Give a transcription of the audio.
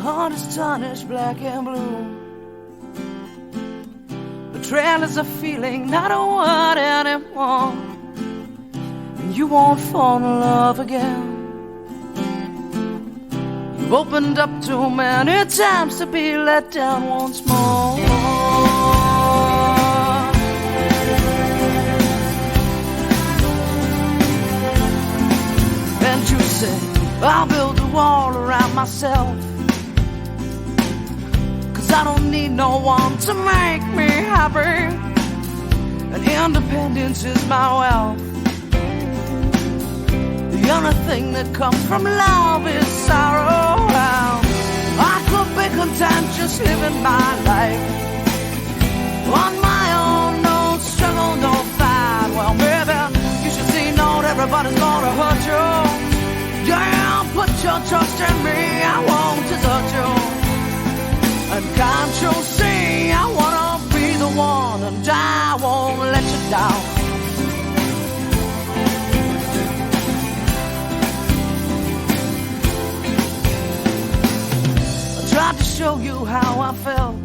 heart is tarnished black and blue. Betrayal is a feeling, not a word anymore. And you won't fall in love again. You've opened up too many times to be let down once more. And you say, I'll build a wall around myself, 'cause I don't need no one to make me happy, and independence is my wealth. The only thing that comes from love is sorrow. I could be content just living my life on my own, no struggle, no fight. Well, baby, you should see not everybody's gonna hurt you. Yeah, put your trust in me, I won't desert you. And can't you see, I wanna be the one, and I won't let you down. I tried to show you how I felt,